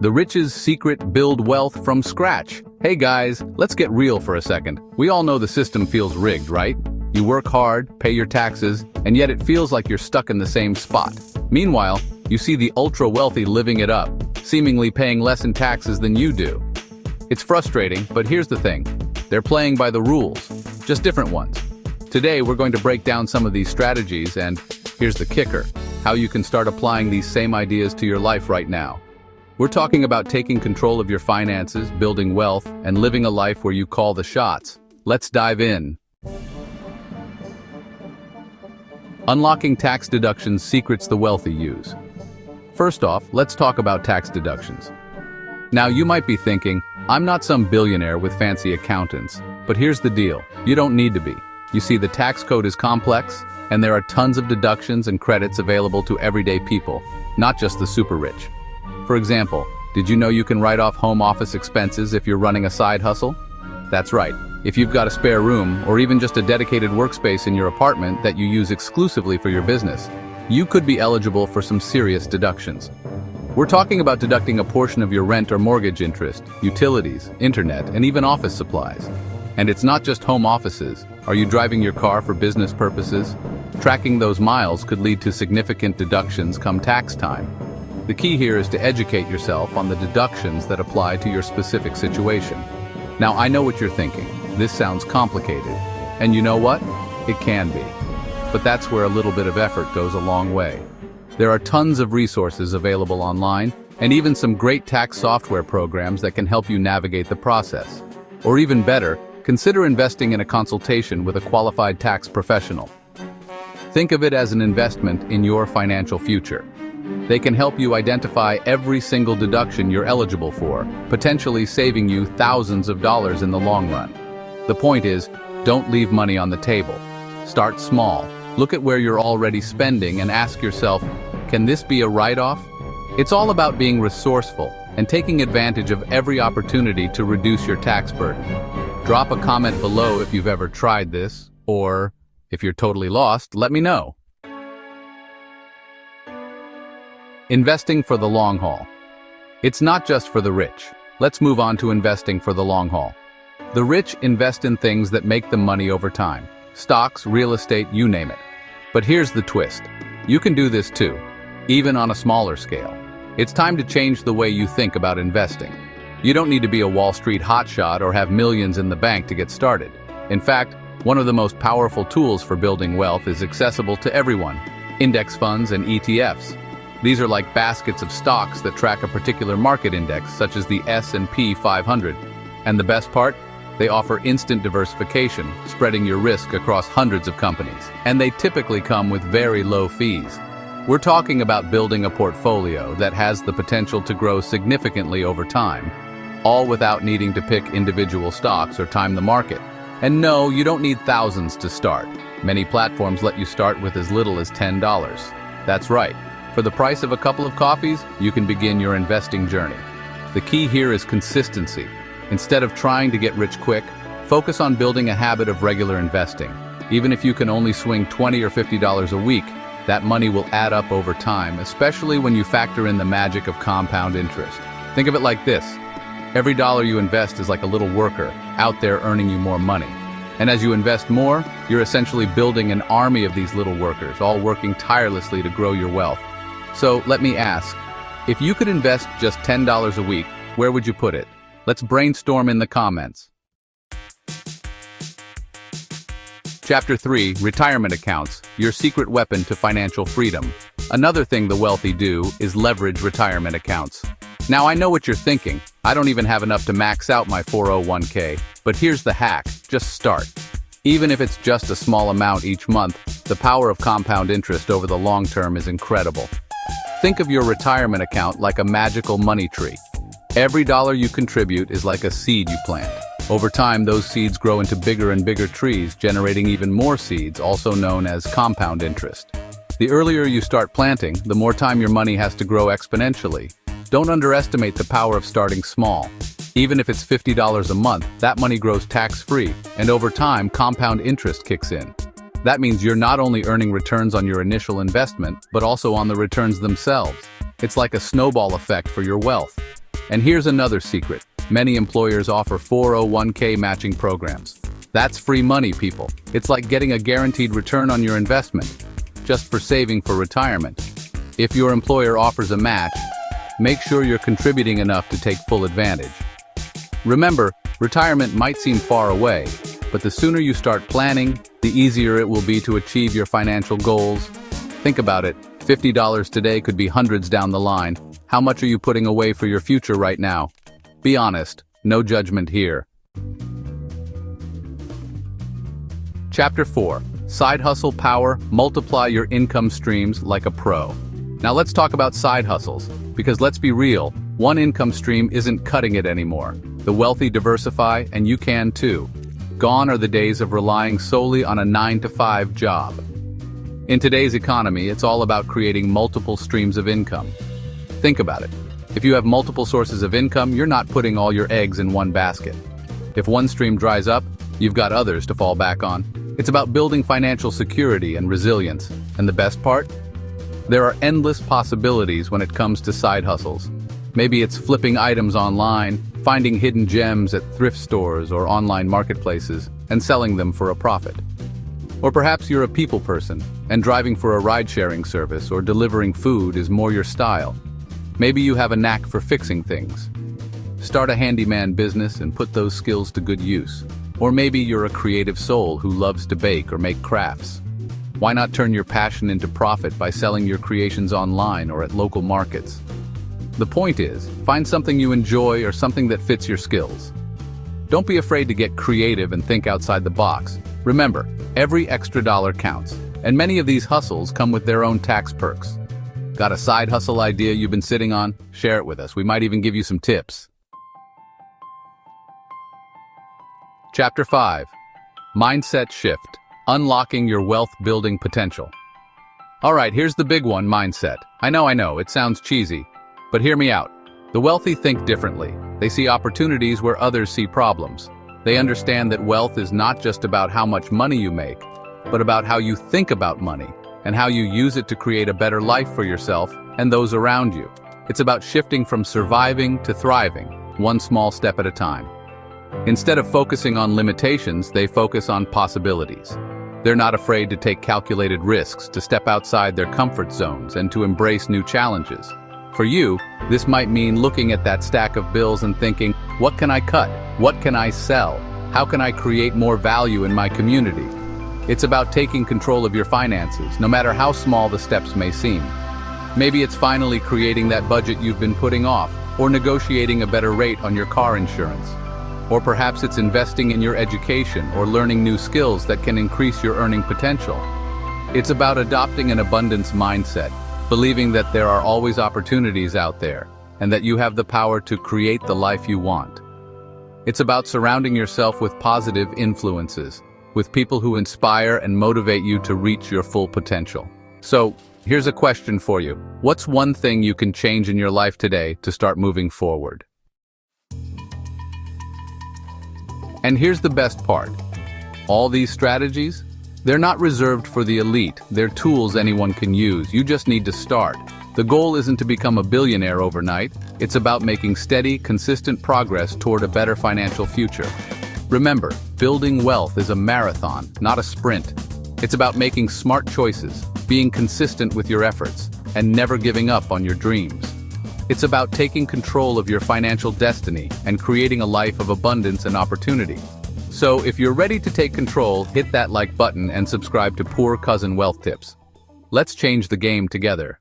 The rich's secret: build wealth from scratch. Hey guys, let's get real for a second. We all know the system feels rigged, right? You work hard, pay your taxes, and yet it feels like you're stuck in the same spot. Meanwhile, you see the ultra-wealthy living it up, seemingly paying less in taxes than you do. It's frustrating, but here's the thing. They're playing by the rules, just different ones. Today, we're going to break down some of these strategies, and here's the kicker: how you can start applying these same ideas to your life right now. We're talking about taking control of your finances, building wealth, and living a life where you call the shots. Let's dive in. Unlocking tax deductions: secrets the wealthy use. First off, let's talk about tax deductions. Now, you might be thinking, I'm not some billionaire with fancy accountants, but here's the deal: you don't need to be. You see, the tax code is complex, and there are tons of deductions and credits available to everyday people, not just the super rich. For example, did you know you can write off home office expenses if you're running a side hustle? That's right. If you've got a spare room, or even just a dedicated workspace in your apartment that you use exclusively for your business, you could be eligible for some serious deductions. We're talking about deducting a portion of your rent or mortgage interest, utilities, internet, and even office supplies. And it's not just home offices. Are you driving your car for business purposes? Tracking those miles could lead to significant deductions come tax time. The key here is to educate yourself on the deductions that apply to your specific situation. Now, I know what you're thinking. This sounds complicated. And you know what? It can be. But that's where a little bit of effort goes a long way. There are tons of resources available online, and even some great tax software programs that can help you navigate the process. Or even better, consider investing in a consultation with a qualified tax professional. Think of it as an investment in your financial future. They can help you identify every single deduction you're eligible for, potentially saving you thousands of dollars in the long run. The point is, don't leave money on the table. Start small. Look at where you're already spending and ask yourself, can this be a write-off? It's all about being resourceful and taking advantage of every opportunity to reduce your tax burden. Drop a comment below if you've ever tried this, or if you're totally lost, let me know. Investing for the long haul. It's not just for the rich. Let's move on to investing for the long haul. The rich invest in things that make them money over time. Stocks, real estate, you name it. But here's the twist. You can do this too, even on a smaller scale. It's time to change the way you think about investing. You don't need to be a Wall Street hotshot or have millions in the bank to get started. In fact, one of the most powerful tools for building wealth is accessible to everyone: index funds and ETFs. These are like baskets of stocks that track a particular market index, such as the S&P 500. And the best part? They offer instant diversification, spreading your risk across hundreds of companies. And they typically come with very low fees. We're talking about building a portfolio that has the potential to grow significantly over time, all without needing to pick individual stocks or time the market. And no, you don't need thousands to start. Many platforms let you start with as little as $10. That's right. For the price of a couple of coffees, you can begin your investing journey. The key here is consistency. Instead of trying to get rich quick, focus on building a habit of regular investing. Even if you can only swing $20 or $50 a week, that money will add up over time, especially when you factor in the magic of compound interest. Think of it like this. Every dollar you invest is like a little worker out there earning you more money. And as you invest more, you're essentially building an army of these little workers, all working tirelessly to grow your wealth. So let me ask, if you could invest just $10 a week, where would you put it? Let's brainstorm in the comments. Chapter 3, Retirement Accounts, your secret weapon to financial freedom. Another thing the wealthy do is leverage retirement accounts. Now, I know what you're thinking. I don't even have enough to max out my 401k. But here's the hack: just start. Even if it's just a small amount each month, the power of compound interest over the long term is incredible. Think of your retirement account like a magical money tree. Every dollar you contribute is like a seed you plant. Over time, those seeds grow into bigger and bigger trees, generating even more seeds, also known as compound interest. The earlier you start planting, the more time your money has to grow exponentially. Don't underestimate the power of starting small. Even if it's $50 a month, that money grows tax-free, and over time, compound interest kicks in. That means you're not only earning returns on your initial investment, but also on the returns themselves. It's like a snowball effect for your wealth. And here's another secret. Many employers offer 401k matching programs. That's free money, people. It's like getting a guaranteed return on your investment, just for saving for retirement. If your employer offers a match, make sure you're contributing enough to take full advantage. Remember, retirement might seem far away, but the sooner you start planning, the easier it will be to achieve your financial goals. Think about it. $50 today could be hundreds down the line. How much are you putting away for your future right now? Be honest, no judgment here. Chapter 4. Side Hustle Power. Multiply your income streams like a pro. Now let's talk about side hustles, because let's be real, one income stream isn't cutting it anymore. The wealthy diversify, and you can too. Gone are the days of relying solely on a 9-to-5 job. In today's economy, it's all about creating multiple streams of income. Think about it. If you have multiple sources of income, you're not putting all your eggs in one basket. If one stream dries up, you've got others to fall back on. It's about building financial security and resilience. And the best part? There are endless possibilities when it comes to side hustles. Maybe it's flipping items online, finding hidden gems at thrift stores or online marketplaces, and selling them for a profit. Or perhaps you're a people person, and driving for a ride-sharing service or delivering food is more your style. Maybe you have a knack for fixing things. Start a handyman business and put those skills to good use. Or maybe you're a creative soul who loves to bake or make crafts. Why not turn your passion into profit by selling your creations online or at local markets? The point is, find something you enjoy or something that fits your skills. Don't be afraid to get creative and think outside the box. Remember, every extra dollar counts, and many of these hustles come with their own tax perks. Got a side hustle idea you've been sitting on? Share it with us. We might even give you some tips. Chapter 5. Mindset Shift. Unlocking your wealth-building potential. All right, here's the big one, mindset. I know, it sounds cheesy. But hear me out. The wealthy think differently. They see opportunities where others see problems. They understand that wealth is not just about how much money you make, but about how you think about money and how you use it to create a better life for yourself and those around you. It's about shifting from surviving to thriving, one small step at a time. Instead of focusing on limitations, they focus on possibilities. They're not afraid to take calculated risks, to step outside their comfort zones, and to embrace new challenges. For you, this might mean looking at that stack of bills and thinking, what can I cut? What can I sell? How can I create more value in my community? It's about taking control of your finances, no matter how small the steps may seem. Maybe it's finally creating that budget you've been putting off, or negotiating a better rate on your car insurance. Or perhaps it's investing in your education or learning new skills that can increase your earning potential. It's about adopting an abundance mindset, believing that there are always opportunities out there, and that you have the power to create the life you want. It's about surrounding yourself with positive influences, with people who inspire and motivate you to reach your full potential. So, here's a question for you. What's one thing you can change in your life today to start moving forward? And here's the best part. All these strategies, they're not reserved for the elite. They're tools anyone can use. You just need to start. The goal isn't to become a billionaire overnight. It's about making steady, consistent progress toward a better financial future. Remember, building wealth is a marathon, not a sprint. It's about making smart choices, being consistent with your efforts, and never giving up on your dreams. It's about taking control of your financial destiny and creating a life of abundance and opportunity. So, if you're ready to take control, hit that like button and subscribe to Poor Cousin Wealth Tips. Let's change the game together.